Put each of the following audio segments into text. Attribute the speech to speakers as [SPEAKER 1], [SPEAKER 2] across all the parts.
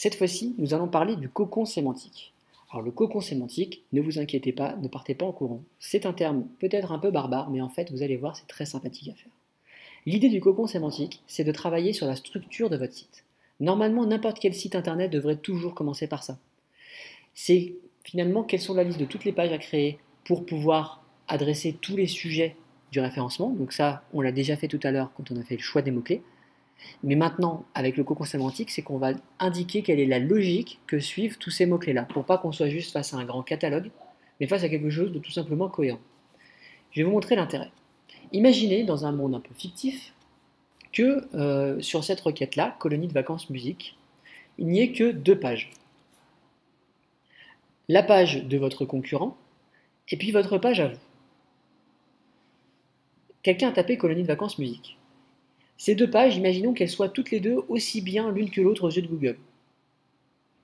[SPEAKER 1] Cette fois-ci, nous allons parler du cocon sémantique. Alors le cocon sémantique, ne vous inquiétez pas, ne partez pas en courant. C'est un terme peut-être un peu barbare, mais en fait, vous allez voir, c'est très sympathique à faire. L'idée du cocon sémantique, c'est de travailler sur la structure de votre site. Normalement, n'importe quel site internet devrait toujours commencer par ça. C'est finalement quelles sont la liste de toutes les pages à créer pour pouvoir adresser tous les sujets du référencement. Donc ça, on l'a déjà fait tout à l'heure quand on a fait le choix des mots-clés. Mais maintenant, avec le cocon sémantique, c'est qu'on va indiquer quelle est la logique que suivent tous ces mots-clés-là, pour pas qu'on soit juste face à un grand catalogue, mais face à quelque chose de tout simplement cohérent. Je vais vous montrer l'intérêt. Imaginez, dans un monde un peu fictif, que sur cette requête-là, colonie de vacances musique, il n'y ait que deux pages. La page de votre concurrent, et puis votre page à vous. Quelqu'un a tapé colonie de vacances musique. Ces deux pages, imaginons qu'elles soient toutes les deux aussi bien l'une que l'autre aux yeux de Google.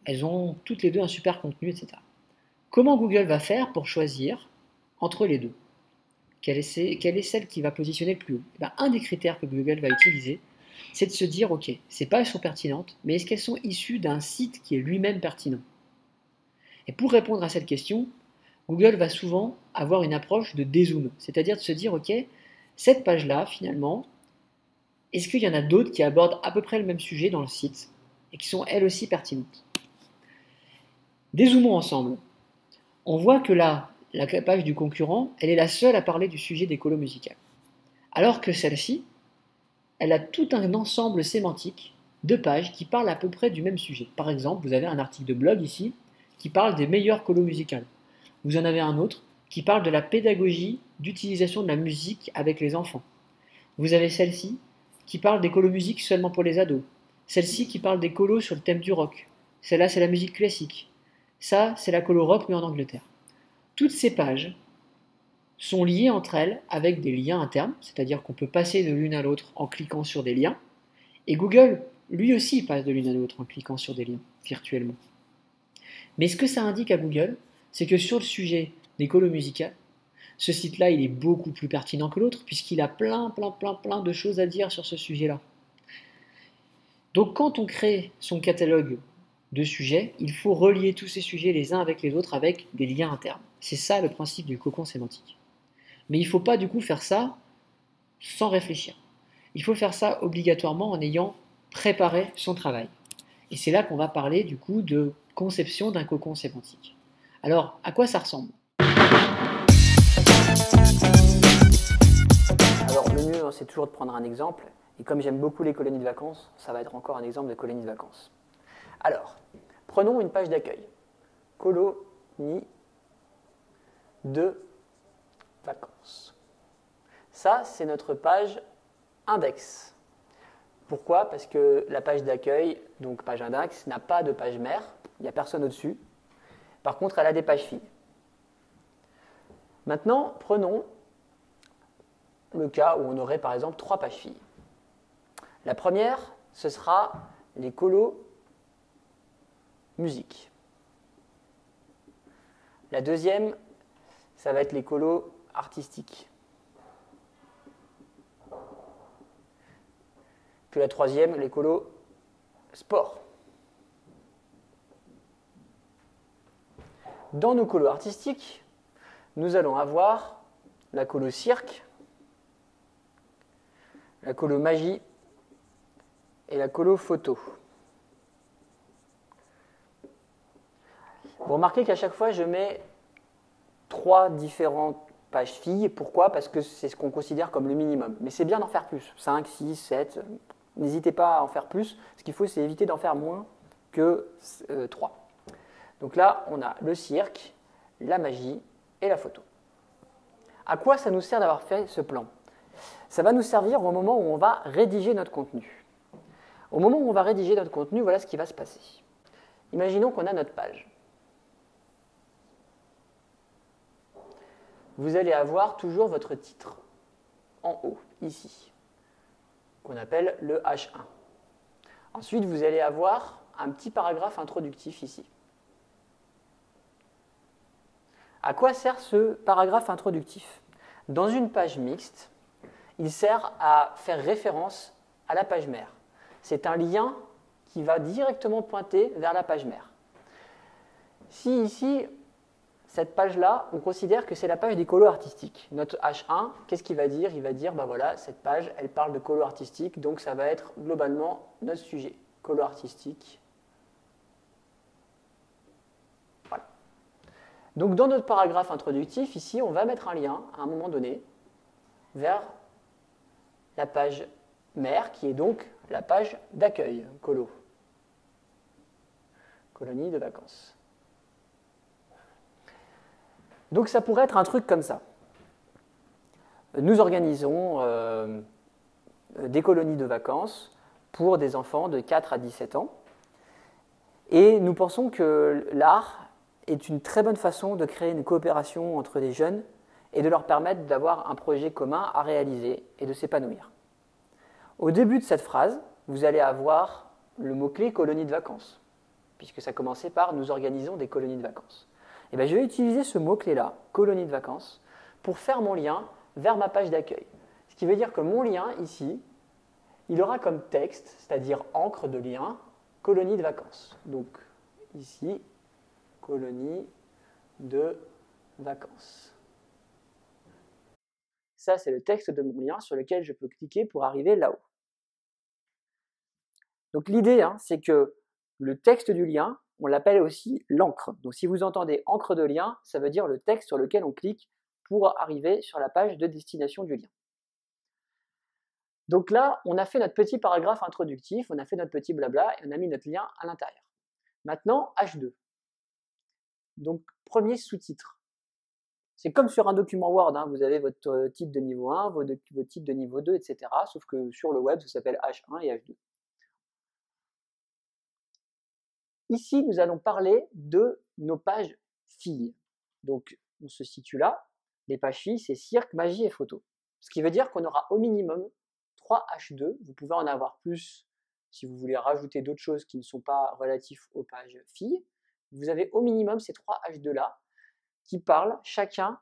[SPEAKER 1] Elles ont toutes les deux un super contenu, etc. Comment Google va faire pour choisir entre les deux? Quelle est celle qui va positionner le plus haut? Un des critères que Google va utiliser, c'est de se dire, ok, ces pages sont pertinentes, mais est-ce qu'elles sont issues d'un site qui est lui-même pertinent? Et pour répondre à cette question, Google va souvent avoir une approche de dézoom, c'est-à-dire de se dire, ok, cette page-là, finalement, est-ce qu'il y en a d'autres qui abordent à peu près le même sujet dans le site et qui sont elles aussi pertinentes? Dézoomons ensemble. On voit que là, la page du concurrent, elle est la seule à parler du sujet des colos musicales. Alors que celle-ci, elle a tout un ensemble sémantique de pages qui parlent à peu près du même sujet. Par exemple, vous avez un article de blog ici qui parle des meilleures colos musicales. Vous en avez un autre qui parle de la pédagogie d'utilisation de la musique avec les enfants. Vous avez celle-ci qui parle des colos musiques seulement pour les ados. Celle-ci qui parle des colos sur le thème du rock. Celle-là, c'est la musique classique. Ça, c'est la colo rock, mais en Angleterre. Toutes ces pages sont liées entre elles avec des liens internes, c'est-à-dire qu'on peut passer de l'une à l'autre en cliquant sur des liens. Et Google, lui aussi, passe de l'une à l'autre en cliquant sur des liens, virtuellement. Mais ce que ça indique à Google, c'est que sur le sujet des colos musicales, ce site-là, il est beaucoup plus pertinent que l'autre, puisqu'il a plein de choses à dire sur ce sujet-là. Donc quand on crée son catalogue de sujets, il faut relier tous ces sujets les uns avec les autres avec des liens internes. C'est ça le principe du cocon sémantique. Mais il ne faut pas du coup faire ça sans réfléchir. Il faut faire ça obligatoirement en ayant préparé son travail. Et c'est là qu'on va parler du coup de conception d'un cocon sémantique. Alors, à quoi ça ressemble?
[SPEAKER 2] Alors le mieux, c'est toujours de prendre un exemple. Et comme j'aime beaucoup les colonies de vacances, ça va être encore un exemple de colonie de vacances. Alors, prenons une page d'accueil. Colonie de vacances. Ça, c'est notre page index. Pourquoi? Parce que la page d'accueil, donc page index, n'a pas de page mère. Il n'y a personne au-dessus. Par contre, elle a des pages filles. Maintenant, prenons le cas où on aurait par exemple 3 pages filles. La première, ce sera les colos musique. La deuxième, ça va être les colos artistiques. Puis la troisième, les colos sport. Dans nos colos artistiques, nous allons avoir la colo cirque, la colo magie et la colo photo. Vous remarquez qu'à chaque fois, je mets 3 différentes pages filles. Pourquoi? Parce que c'est ce qu'on considère comme le minimum. Mais c'est bien d'en faire plus. 5, 6, 7. N'hésitez pas à en faire plus. Ce qu'il faut, c'est éviter d'en faire moins que 3. Donc là, on a le cirque, la magie et la photo. À quoi ça nous sert d'avoir fait ce plan? Ça va nous servir au moment où on va rédiger notre contenu. Au moment où on va rédiger notre contenu, voilà ce qui va se passer. Imaginons qu'on a notre page. Vous allez avoir toujours votre titre en haut, ici, qu'on appelle le H1. Ensuite, vous allez avoir un petit paragraphe introductif ici. À quoi sert ce paragraphe introductif? Dans une page mixte, il sert à faire référence à la page mère. C'est un lien qui va directement pointer vers la page mère. Si ici, cette page-là, on considère que c'est la page des colos artistiques. Notre H1, qu'est-ce qu'il va dire? Il va dire, ben voilà, cette page, elle parle de colos artistiques, donc ça va être globalement notre sujet. Colos artistiques. Voilà. Donc dans notre paragraphe introductif, ici, on va mettre un lien, à un moment donné, vers la page mère, qui est donc la page d'accueil, colo. Colonie de vacances. Donc ça pourrait être un truc comme ça. Nous organisons des colonies de vacances pour des enfants de 4 à 17 ans. Et nous pensons que l'art est une très bonne façon de créer une coopération entre les jeunes et de leur permettre d'avoir un projet commun à réaliser et de s'épanouir. Au début de cette phrase, vous allez avoir le mot-clé colonie de vacances, puisque ça commençait par « nous organisons des colonies de vacances ». Et bien, je vais utiliser ce mot-clé-là, colonie de vacances, pour faire mon lien vers ma page d'accueil. Ce qui veut dire que mon lien, ici, il aura comme texte, c'est-à-dire encre de lien, colonie de vacances. Donc, ici, colonie de vacances. Ça, c'est le texte de mon lien sur lequel je peux cliquer pour arriver là-haut. Donc, l'idée, c'est que le texte du lien, on l'appelle aussi l'encre. Donc si vous entendez encre de lien, ça veut dire le texte sur lequel on clique pour arriver sur la page de destination du lien. Donc là, on a fait notre petit paragraphe introductif, on a fait notre petit blabla et on a mis notre lien à l'intérieur. Maintenant, H2. Donc premier sous-titre. C'est comme sur un document Word, vous avez votre titre de niveau 1, votre titre de niveau 2, etc. Sauf que sur le web, ça s'appelle H1 et H2. Ici, nous allons parler de nos pages filles. Donc, on se situe là. Les pages filles, c'est cirque, magie et photo. Ce qui veut dire qu'on aura au minimum 3 H2. Vous pouvez en avoir plus si vous voulez rajouter d'autres choses qui ne sont pas relatifs aux pages filles. Vous avez au minimum ces 3 H2-là qui parlent chacun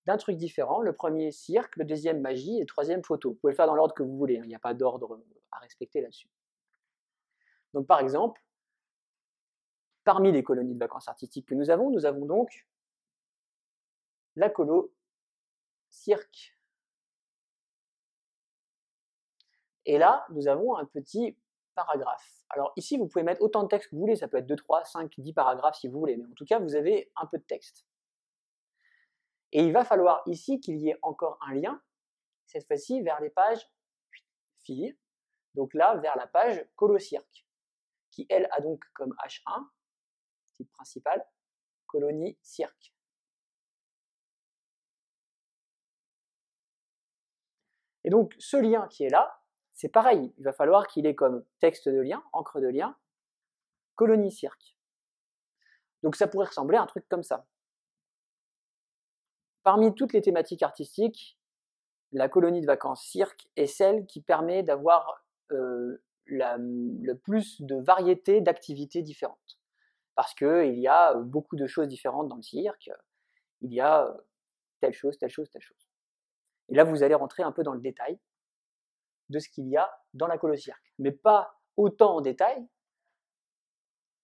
[SPEAKER 2] d'un truc différent. Le premier cirque, le deuxième magie et le troisième photo. Vous pouvez le faire dans l'ordre que vous voulez. Il n'y a pas d'ordre à respecter là-dessus. Donc, par exemple, parmi les colonies de vacances artistiques que nous avons donc la colo cirque. Et là, nous avons un petit paragraphe. Alors ici, vous pouvez mettre autant de texte que vous voulez, ça peut être 2, 3, 5, 10 paragraphes si vous voulez, mais en tout cas, vous avez un peu de texte. Et il va falloir ici qu'il y ait encore un lien, cette fois-ci vers les pages filles, donc là, vers la page colo cirque, qui elle a donc comme H1, titre principal, colonie cirque. Et donc, ce lien qui est là, c'est pareil. Il va falloir qu'il ait comme texte de lien, encre de lien, colonie cirque. Donc, ça pourrait ressembler à un truc comme ça. Parmi toutes les thématiques artistiques, la colonie de vacances cirque est celle qui permet d'avoir le plus de variété d'activités différentes. Parce qu'il y a beaucoup de choses différentes dans le cirque. Il y a telle chose, telle chose, telle chose. Et là, vous allez rentrer un peu dans le détail de ce qu'il y a dans la colo cirque, mais pas autant en détail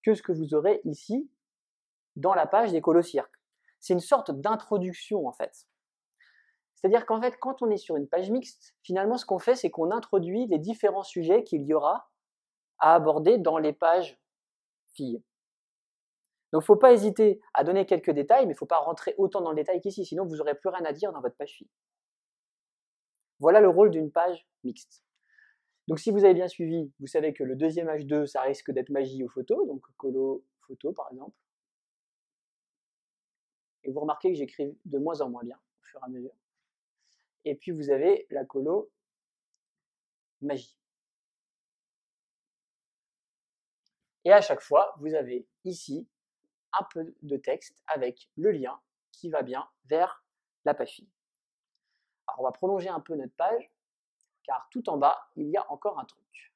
[SPEAKER 2] que ce que vous aurez ici dans la page des colo cirques. C'est une sorte d'introduction en fait. C'est-à-dire qu'en fait, quand on est sur une page mixte, finalement, ce qu'on fait, c'est qu'on introduit les différents sujets qu'il y aura à aborder dans les pages filles. Donc, il ne faut pas hésiter à donner quelques détails, mais il ne faut pas rentrer autant dans le détail qu'ici, sinon vous n'aurez plus rien à dire dans votre page fille. Voilà le rôle d'une page mixte. Donc, si vous avez bien suivi, vous savez que le deuxième H2, ça risque d'être magie ou photo, donc colo, photo par exemple. Et vous remarquez que j'écris de moins en moins bien au fur et à mesure. Et puis, vous avez la colo magie. Et à chaque fois, vous avez ici un peu de texte avec le lien qui va bien vers la page fille. Alors, on va prolonger un peu notre page, car tout en bas, il y a encore un truc.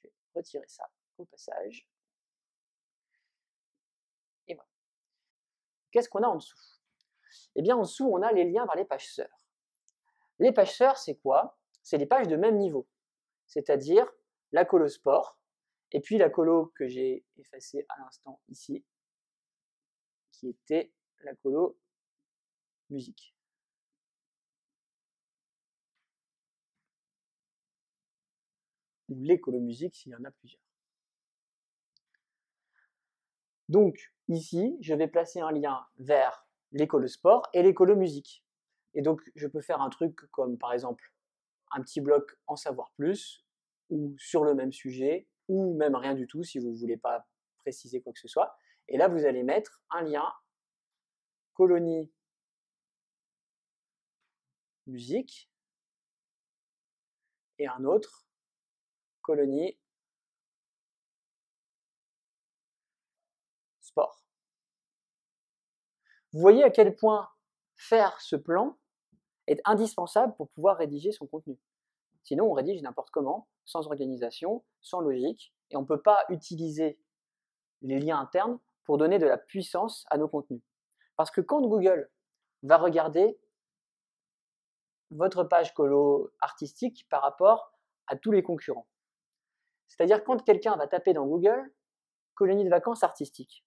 [SPEAKER 2] Je vais retirer ça au passage. Et voilà. Qu'est-ce qu'on a en dessous? Eh bien, en dessous, on a les liens vers les pages sœurs. Les pages sœurs, c'est quoi? C'est les pages de même niveau. C'est-à-dire la colo sport, et puis la colo que j'ai effacée à l'instant ici, qui était la colo musique. Ou les colos musique s'il y en a plusieurs. Donc ici, je vais placer un lien vers les colos sport et les colos musique. Et donc je peux faire un truc comme par exemple un petit bloc en savoir plus, ou sur le même sujet, ou même rien du tout si vous ne voulez pas préciser quoi que ce soit. Et là, vous allez mettre un lien colonie musique et un autre colonie sport. Vous voyez à quel point faire ce plan est indispensable pour pouvoir rédiger son contenu. Sinon, on rédige n'importe comment, sans organisation, sans logique, et on ne peut pas utiliser les liens internes pour donner de la puissance à nos contenus. Parce que quand Google va regarder votre page colo artistique par rapport à tous les concurrents, c'est-à-dire quand quelqu'un va taper dans Google colonie de vacances artistiques,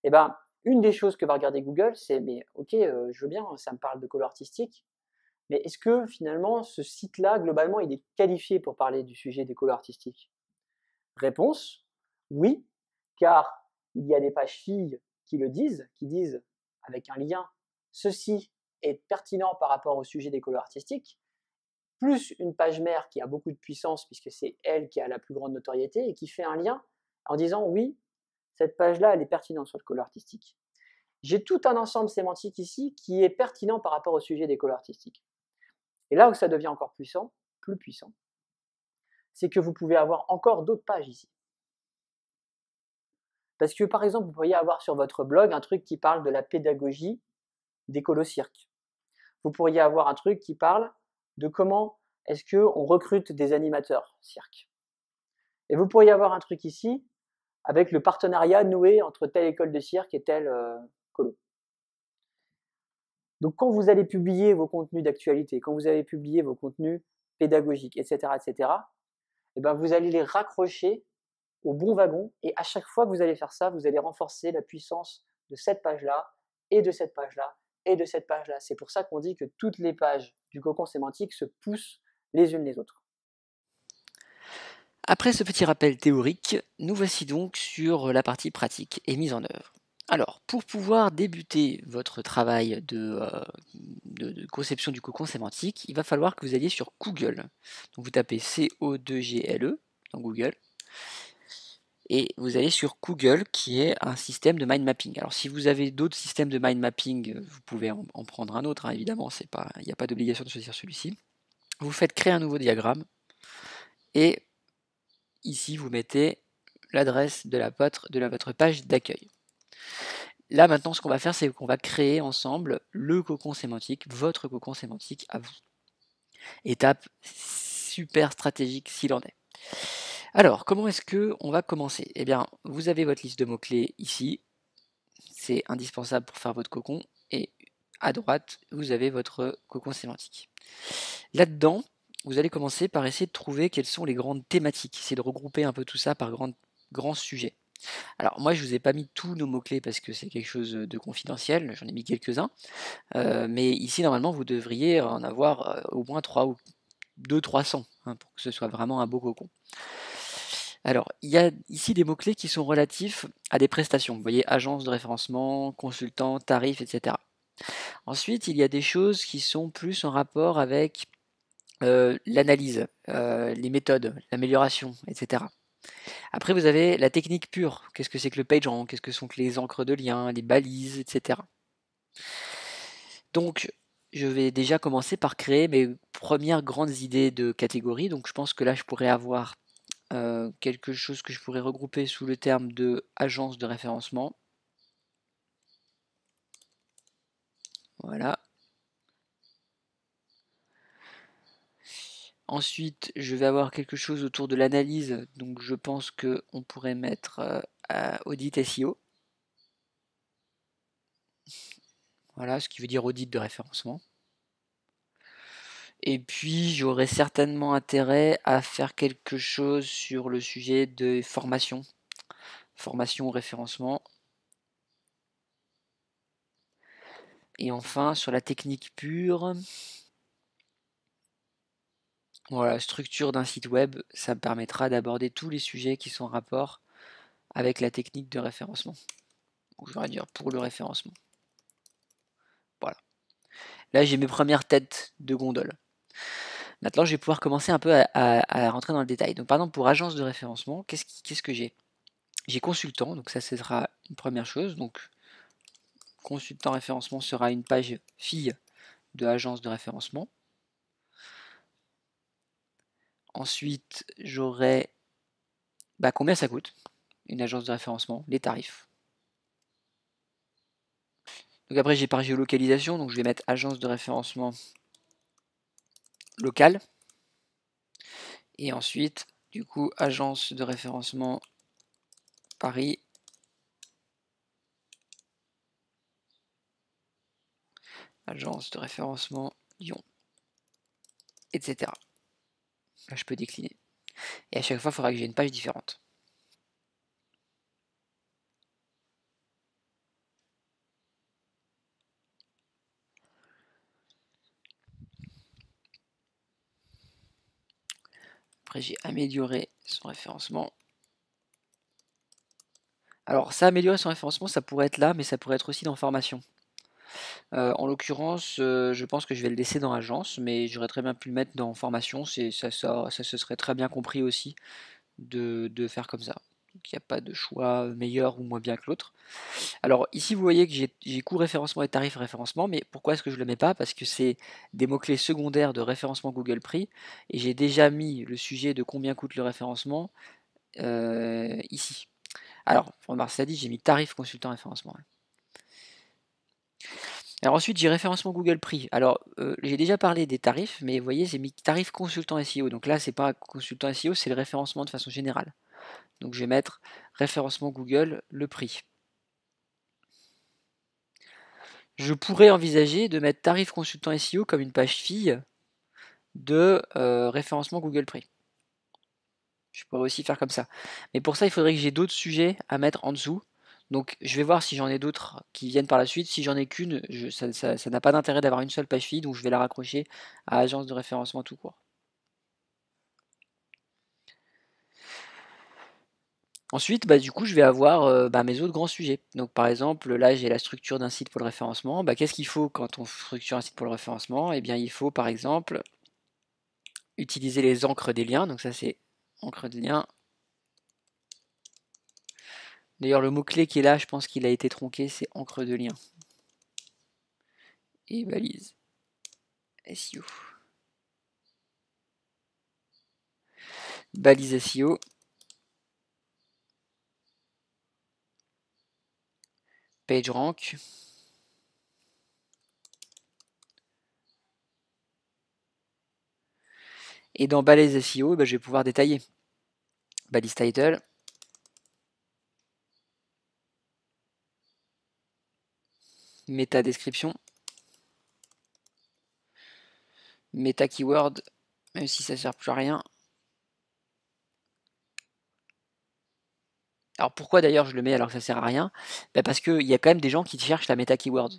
[SPEAKER 2] et ben une des choses que va regarder Google, c'est mais ok, je veux bien, ça me parle de colo artistique, mais est-ce que finalement ce site-là, globalement, il est qualifié pour parler du sujet des colos artistiques? Réponse, oui, car il y a des pages filles qui le disent, qui disent avec un lien, ceci est pertinent par rapport au sujet des colos artistiques, plus une page mère qui a beaucoup de puissance puisque c'est elle qui a la plus grande notoriété et qui fait un lien en disant oui, cette page-là, elle est pertinente sur le colo artistique. J'ai tout un ensemble sémantique ici qui est pertinent par rapport au sujet des colos artistiques. Et là où ça devient encore plus puissant, c'est que vous pouvez avoir encore d'autres pages ici. Parce que par exemple, vous pourriez avoir sur votre blog un truc qui parle de la pédagogie des colos cirques. Vous pourriez avoir un truc qui parle de comment est-ce qu'on recrute des animateurs cirque. Et vous pourriez avoir un truc ici avec le partenariat noué entre telle école de cirque et telle colo. Donc quand vous allez publier vos contenus d'actualité, quand vous allez publier vos contenus pédagogiques, etc., et ben vous allez les raccrocher au bon wagon, et à chaque fois que vous allez faire ça, vous allez renforcer la puissance de cette page-là, et de cette page-là, et de cette page-là. C'est pour ça qu'on dit que toutes les pages du cocon sémantique se poussent les unes les autres.
[SPEAKER 1] Après ce petit rappel théorique, nous voici donc sur la partie pratique et mise en œuvre. Alors, pour pouvoir débuter votre travail de conception du cocon sémantique, il va falloir que vous alliez sur Google. Donc vous tapez CO2GLE dans Google, et vous allez sur Google qui est un système de mind mapping. Alors si vous avez d'autres systèmes de mind mapping, vous pouvez en prendre un autre, hein, évidemment, il n'y a pas d'obligation de choisir celui-ci. Vous faites créer un nouveau diagramme, et ici vous mettez l'adresse de votre page d'accueil. Là maintenant ce qu'on va faire, c'est qu'on va créer ensemble le cocon sémantique, votre cocon sémantique à vous. Étape super stratégique s'il en est. Alors comment est-ce que on va commencer? Eh bien vous avez votre liste de mots-clés ici, c'est indispensable pour faire votre cocon, et à droite vous avez votre cocon sémantique. Là-dedans, vous allez commencer par essayer de trouver quelles sont les grandes thématiques, essayer de regrouper un peu tout ça par grands sujets. Alors moi je vous ai pas mis tous nos mots-clés parce que c'est quelque chose de confidentiel, j'en ai mis quelques-uns, mais ici normalement vous devriez en avoir au moins 300 hein, pour que ce soit vraiment un beau cocon. Alors il y a ici des mots-clés qui sont relatifs à des prestations, vous voyez agence de référencement, consultant, tarif, etc. Ensuite il y a des choses qui sont plus en rapport avec l'analyse, les méthodes, l'amélioration, etc. Après, vous avez la technique pure. Qu'est-ce que c'est que le PageRank? Qu'est-ce que sont que les encres de lien, les balises, etc. Donc, je vais déjà commencer par créer mes premières grandes idées de catégories. Donc, je pense que là, je pourrais avoir quelque chose que je pourrais regrouper sous le terme de agence de référencement. Voilà. Ensuite, je vais avoir quelque chose autour de l'analyse. Donc, je pense qu'on pourrait mettre audit SEO. Voilà, ce qui veut dire audit de référencement.
[SPEAKER 3] Et puis j'aurais certainement intérêt à faire quelque chose sur le sujet de formation, formation ou référencement. Et enfin sur la technique pure, voilà, structure d'un site web, ça me permettra d'aborder tous les sujets qui sont en rapport avec la technique de référencement. Ou je vais dire pour le référencement. Voilà. Là j'ai mes premières têtes de gondole. Maintenant, je vais pouvoir commencer un peu à rentrer dans le détail. Donc, par exemple, pour agence de référencement, qu'est-ce que j'ai? J'ai consultant, donc ça, ce sera une première chose. Donc, consultant référencement sera une page fille de agence de référencement. Ensuite, j'aurai combien ça coûte une agence de référencement, les tarifs. Donc après, j'ai par géolocalisation, donc je vais mettre agence de référencement locale. Et ensuite, du coup, agence de référencement Paris. Agence de référencement Lyon, etc. Là, je peux décliner. Et à chaque fois, il faudra que j'ai une page différente. Après, j'ai amélioré son référencement. Alors, ça, améliorer son référencement, ça pourrait être là, mais ça pourrait être aussi dans formation. En l'occurrence, je pense que je vais le laisser dans agence, mais j'aurais très bien pu le mettre dans formation. Ça se serait très bien compris aussi de faire comme ça. Donc, il n'y a pas de choix meilleur ou moins bien que l'autre. Alors ici, vous voyez que j'ai coût référencement et tarif référencement, mais pourquoi est-ce que je ne le mets pas? Parce que c'est des mots-clés secondaires de référencement Google Prix, et j'ai déjà mis le sujet de combien coûte le référencement ici. Alors, pour ça dit, j'ai mis tarif consultant référencement. Alors ensuite, j'ai référencement Google Prix. Alors, j'ai déjà parlé des tarifs, mais vous voyez, j'ai mis tarif consultant SEO. Donc là, c'est pas consultant SEO, c'est le référencement de façon générale. Donc je vais mettre référencement Google, le prix. Je pourrais envisager de mettre tarif consultant SEO comme une page fille de référencement Google Prix. Je pourrais aussi faire comme ça. Mais pour ça, il faudrait que j'ai d'autres sujets à mettre en dessous. Donc je vais voir si j'en ai d'autres qui viennent par la suite. Si j'en ai qu'une, ça n'a pas d'intérêt d'avoir une seule page fille, donc je vais la raccrocher à agence de référencement tout court. Ensuite, du coup, je vais avoir mes autres grands sujets. Donc par exemple, là j'ai la structure d'un site pour le référencement. Qu'est-ce qu'il faut quand on structure un site pour le référencement? Eh bien, il faut par exemple utiliser les encres des liens. Donc ça c'est encre de lien. D'ailleurs, le mot-clé qui est là, je pense qu'il a été tronqué, c'est encre de lien. Et balise SEO. Balise SEO. PageRank. Et dans balise SEO, je vais pouvoir détailler. Balise title. Méta description. Méta keyword, même si ça sert plus à rien. Alors pourquoi d'ailleurs je le mets alors que ça sert à rien? Parce qu'il y a quand même des gens qui cherchent la méta keyword.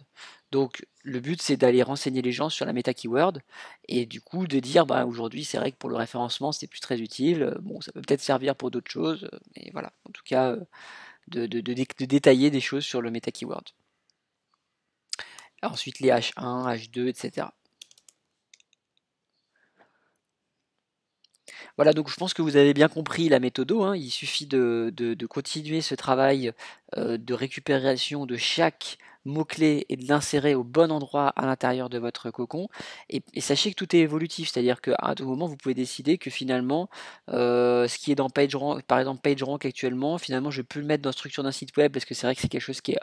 [SPEAKER 3] Donc le but c'est d'aller renseigner les gens sur la méta keyword et du coup de dire aujourd'hui c'est vrai que pour le référencement c'est plus très utile. Bon, ça peut peut-être servir pour d'autres choses, mais voilà, en tout cas de détailler des choses sur le méta keyword. Ensuite les H1, H2, etc. Voilà, donc je pense que vous avez bien compris la méthode, hein. Il suffit de continuer ce travail de récupération de chaque mot-clé et de l'insérer au bon endroit à l'intérieur de votre cocon. Et sachez que tout est évolutif, c'est-à-dire qu'à tout moment, vous pouvez décider que finalement, ce qui est dans PageRank, par exemple PageRank actuellement, finalement, je peux le mettre dans la structure d'un site web parce que c'est vrai que c'est quelque chose qui est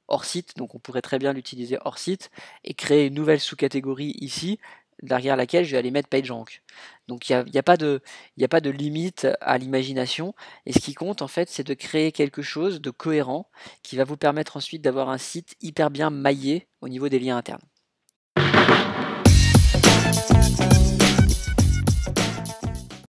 [SPEAKER 3] hors site, donc on pourrait très bien l'utiliser hors site et créer une nouvelle sous-catégorie ici derrière laquelle je vais aller mettre PageRank. Donc il n'y a pas de limite à l'imagination. Et ce qui compte en fait, c'est de créer quelque chose de cohérent qui va vous permettre ensuite d'avoir un site hyper bien maillé au niveau des liens internes.